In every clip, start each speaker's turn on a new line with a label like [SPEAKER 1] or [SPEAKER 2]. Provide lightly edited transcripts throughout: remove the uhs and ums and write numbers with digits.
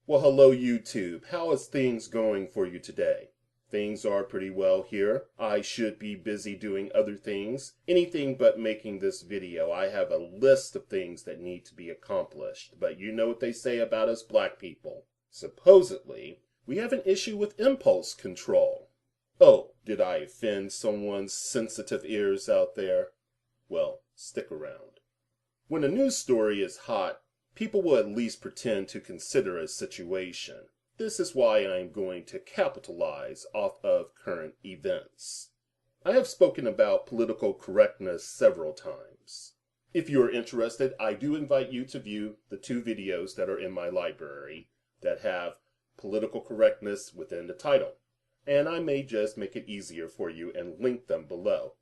[SPEAKER 1] Well, hello YouTube. How is things going for you today? Things are pretty well here. I should be busy doing other things, anything but making this video. I have a list of things that need to be accomplished, but you know what they say about us black people. Supposedly, we have an issue with impulse control. Oh, did I offend someone's sensitive ears out there? Well, stick around. When a news story is hot, people will at least pretend to consider a situation. This is why I am going to capitalize off of current events. I have spoken about political correctness several times. If you are interested, I do invite you to view the two videos that are in my library that have political correctness within the title. And I may just make it easier for you and link them below.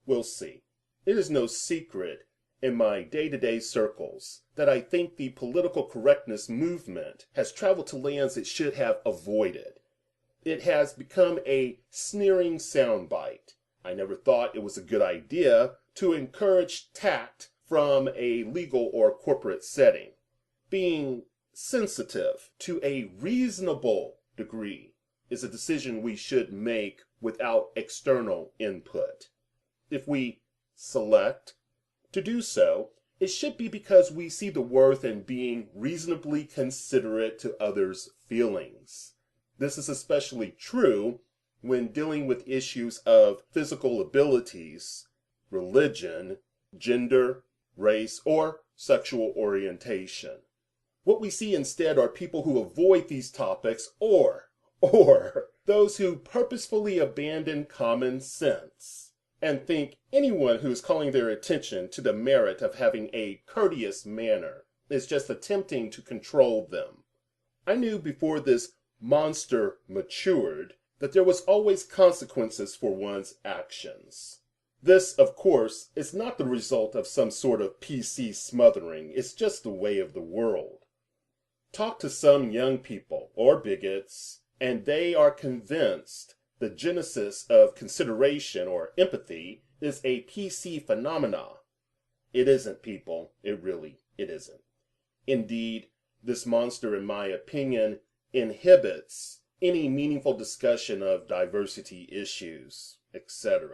[SPEAKER 1] We'll see. It is no secret in my day-to-day circles that I think the political correctness movement has traveled to lands it should have avoided. It has become a sneering soundbite. I never thought it was a good idea to encourage tact from a legal or corporate setting. Being sensitive to a reasonable degree is a decision we should make without external input. If we select to do so, it should be because we see the worth in being reasonably considerate to others' feelings. This is especially true when dealing with issues of physical abilities, religion, gender, race, or sexual orientation. What we see instead are people who avoid these topics or those who purposefully abandon common sense and think anyone who is calling their attention to the merit of having a courteous manner is just attempting to control them. I knew before this monster matured that there was always consequences for one's actions. This, of course, is not the result of some sort of PC smothering. It's just the way of the world. Talk to some young people or bigots, and they are convinced the genesis of consideration or empathy is a PC phenomena. It isn't, people. It isn't. Indeed, this monster, in my opinion, inhibits any meaningful discussion of diversity issues, etc.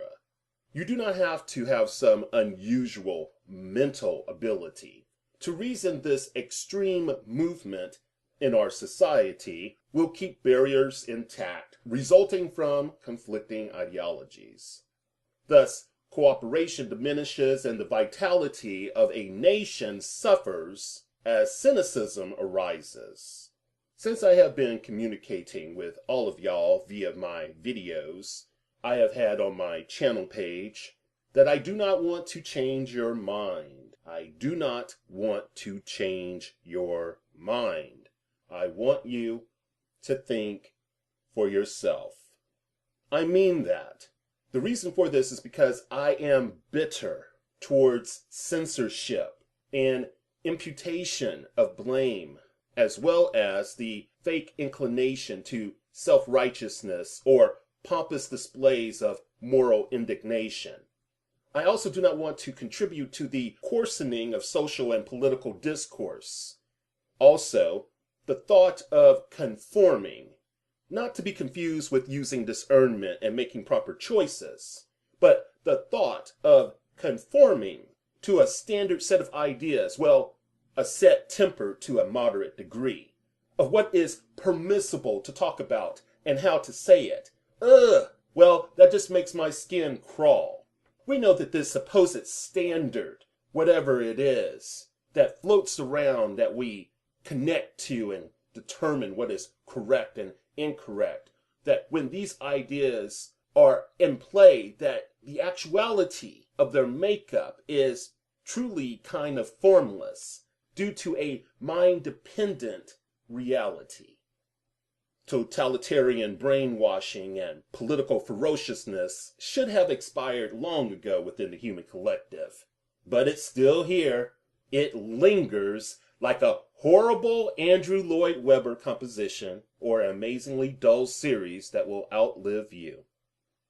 [SPEAKER 1] You do not have to have some unusual mental ability to reason this extreme movement in our society will keep barriers intact, resulting from conflicting ideologies. Thus, cooperation diminishes and the vitality of a nation suffers as cynicism arises. Since I have been communicating with all of y'all via my videos I have had on my channel page, that I do not want to change your mind. I do not want to change your mind. I want you to think for yourself. I mean that. The reason for this is because I am bitter towards censorship and imputation of blame, as well as the fake inclination to self-righteousness or pompous displays of moral indignation. I also do not want to contribute to the coarsening of social and political discourse. Also, the thought of conforming, not to be confused with using discernment and making proper choices, but the thought of conforming to a standard set of ideas, well, a set tempered to a moderate degree, of what is permissible to talk about and how to say it. Well, that just makes my skin crawl. We know that this supposed standard, whatever it is, that floats around that we connect to and determine what is correct and incorrect, that when these ideas are in play, that the actuality of their makeup is truly kind of formless due to a mind-dependent reality. Totalitarian brainwashing and political ferociousness should have expired long ago within the human collective. But it's still here. It lingers like a horrible Andrew Lloyd Webber composition or an amazingly dull series that will outlive you.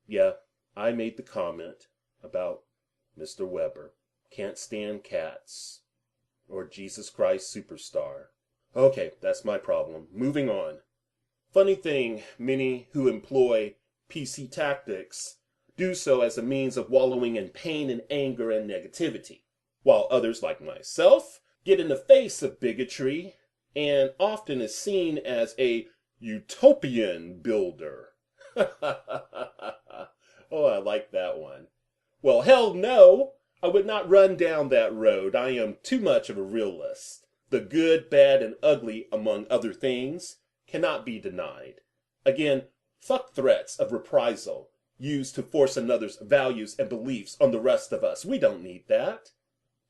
[SPEAKER 1] Yeah, I made the comment about Mr. Webber. Can't stand cats. Or Jesus Christ Superstar. Okay, that's my problem. Moving on. Funny thing, many who employ PC tactics do so as a means of wallowing in pain and anger and negativity, while others, like myself, get in the face of bigotry and often is seen as a utopian builder. Oh, I like that one. Well, hell no! I would not run down that road. I am too much of a realist. The good, bad, and ugly, among other things, cannot be denied. Again, fuck threats of reprisal used to force another's values and beliefs on the rest of us. We don't need that.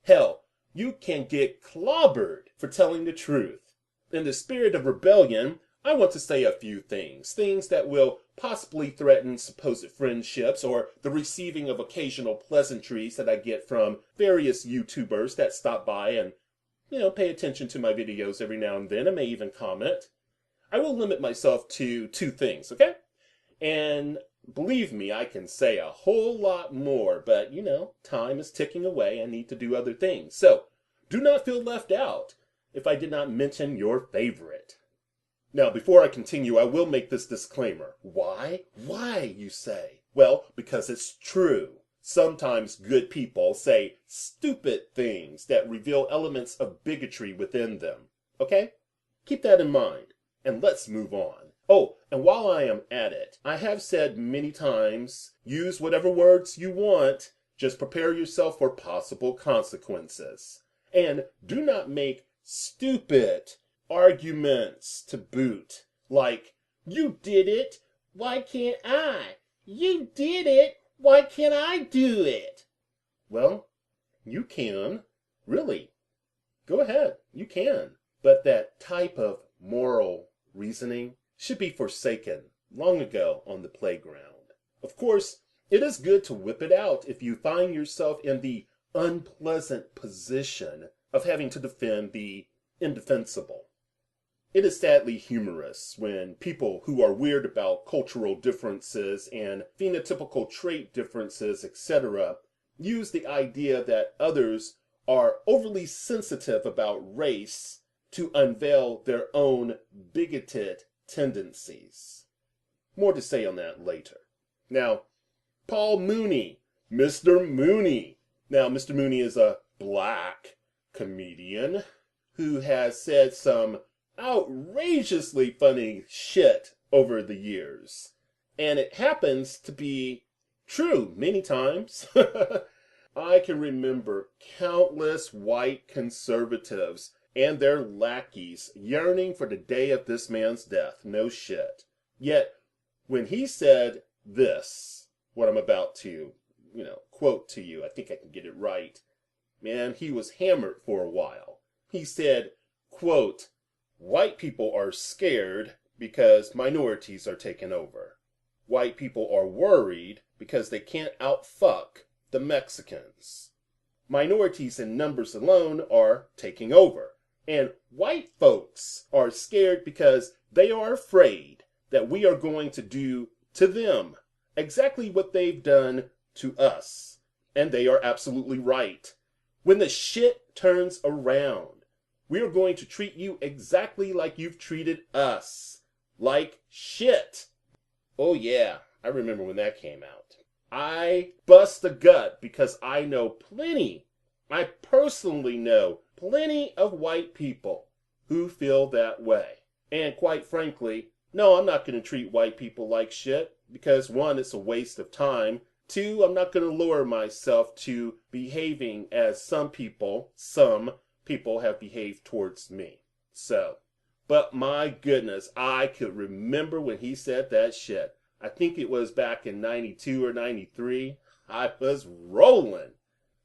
[SPEAKER 1] Hell, you can get clobbered for telling the truth. In the spirit of rebellion, I want to say a few things that will possibly threaten supposed friendships or the receiving of occasional pleasantries that I get from various YouTubers that stop by and, pay attention to my videos every now and then and may even comment. I will limit myself to 2 things, okay? And believe me, I can say a whole lot more, but, time is ticking away. I need to do other things. So, do not feel left out if I did not mention your favorite. Now, before I continue, I will make this disclaimer. Why? Why, you say? Well, because it's true. Sometimes good people say stupid things that reveal elements of bigotry within them. Okay? Keep that in mind. And let's move on. Oh, and while I am at it, I have said many times, use whatever words you want, just prepare yourself for possible consequences. And do not make stupid arguments to boot, like, you did it, why can't I? You did it, why can't I do it? Well, you can. Really. Go ahead, you can. But that type of moral reasoning should be forsaken long ago on the playground. Of course, it is good to whip it out if you find yourself in the unpleasant position of having to defend the indefensible. It is sadly humorous when people who are weird about cultural differences and phenotypical trait differences, etc., use the idea that others are overly sensitive about race to unveil their own bigoted tendencies. More to say on that later. Now, Paul Mooney, Mr. Mooney. Now, Mr. Mooney is a black comedian who has said some outrageously funny shit over the years. And it happens to be true many times. I can remember countless white conservatives and their lackeys yearning for the day of this man's death. No shit. Yet, when he said this, what I'm about to, quote to you, I think I can get it right, man, he was hammered for a while. He said, quote, white people are scared because minorities are taking over. White people are worried because they can't outfuck the Mexicans. Minorities in numbers alone are taking over. And white folks are scared because they are afraid that we are going to do to them exactly what they've done to us. And they are absolutely right. When the shit turns around, we are going to treat you exactly like you've treated us. Like shit. Oh yeah, I remember when that came out. I bust a gut because I personally know plenty of white people who feel that way. And quite frankly, no, I'm not going to treat white people like shit because 1, it's a waste of time. 2, I'm not going to lower myself to behaving as some people have behaved towards me. So, but my goodness, I could remember when he said that shit. I think it was back in 92 or 93. I was rolling.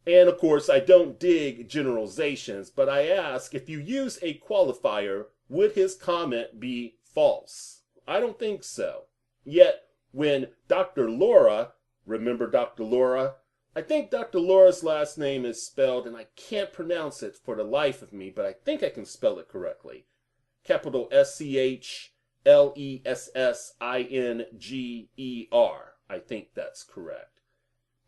[SPEAKER 1] And of course, I don't dig generalizations, but I ask, if you use a qualifier, would his comment be false? I don't think so. Yet, when Dr. Laura, remember Dr. Laura? I think Dr. Laura's last name is spelled, and I can't pronounce it for the life of me, but I think I can spell it correctly. Capital SCHLESSINGER. I think that's correct.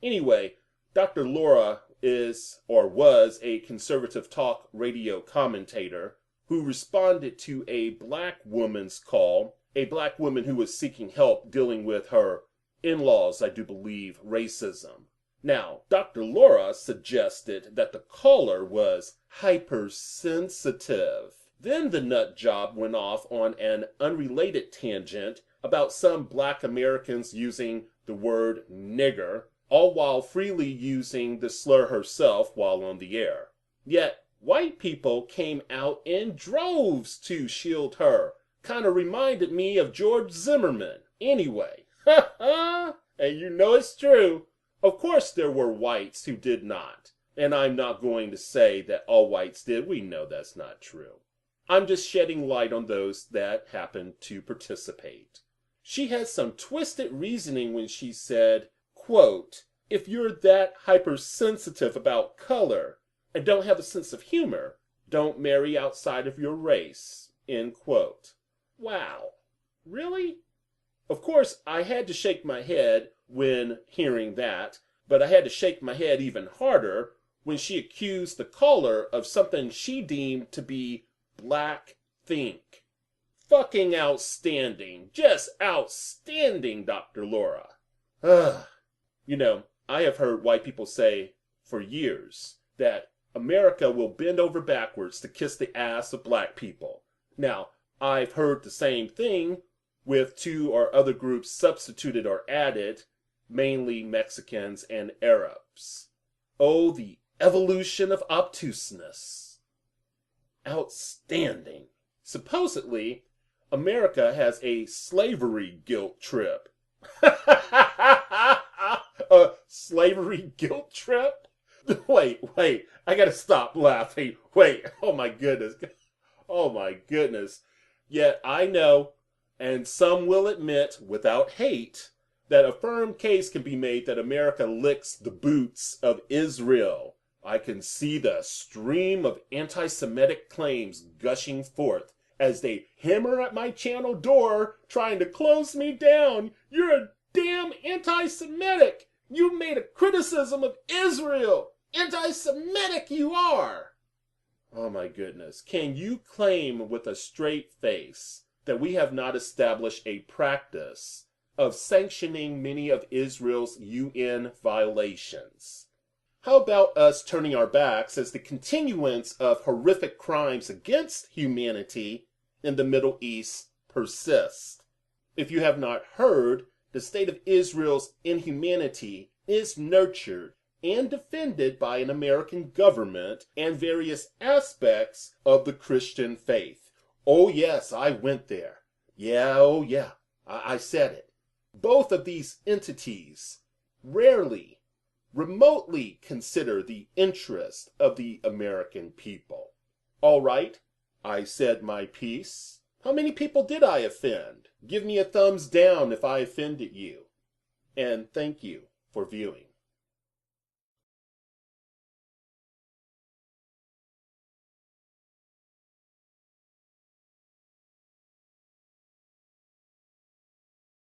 [SPEAKER 1] Anyway, Dr. Laura is or was a conservative talk radio commentator who responded to a black woman's call, a black woman who was seeking help dealing with her in-laws, I do believe, racism. Now, Dr. Laura suggested that the caller was hypersensitive. Then the nut job went off on an unrelated tangent about some black Americans using the word nigger, all while freely using the slur herself while on the air. Yet, white people came out in droves to shield her. Kind of reminded me of George Zimmerman. Anyway, ha ha! And you know it's true. Of course there were whites who did not. And I'm not going to say that all whites did. We know that's not true. I'm just shedding light on those that happened to participate. She had some twisted reasoning when she said, quote, if you're that hypersensitive about color and don't have a sense of humor, don't marry outside of your race, end quote. Wow. Really? Of course, I had to shake my head when hearing that, but I had to shake my head even harder when she accused the caller of something she deemed to be black think. Fucking outstanding. Just outstanding, Dr. Laura. You know, I have heard white people say for years that America will bend over backwards to kiss the ass of black people. Now, I've heard the same thing with two or other groups substituted or added, mainly Mexicans and Arabs. Oh, the evolution of obtuseness. Outstanding. Supposedly, America has a slavery guilt trip. A slavery guilt trip? Wait, I gotta stop laughing. Wait, oh my goodness. Oh my goodness. Yet I know, and some will admit without hate, that a firm case can be made that America licks the boots of Israel. I can see the stream of anti-Semitic claims gushing forth as they hammer at my channel door trying to close me down. You're a damn anti-Semitic. You made a criticism of Israel. Anti-Semitic you are. Oh my goodness. Can you claim with a straight face that we have not established a practice of sanctioning many of Israel's UN violations? How about us turning our backs as the continuance of horrific crimes against humanity in the Middle East persists? If you have not heard, the state of Israel's inhumanity is nurtured and defended by an American government and various aspects of the Christian faith. Oh yes, I went there. Yeah, oh yeah, I said it. Both of these entities rarely remotely consider the interest of the American people. All right, I said my piece. How many people did I offend? Give me a thumbs down if I offended you. And thank you for viewing.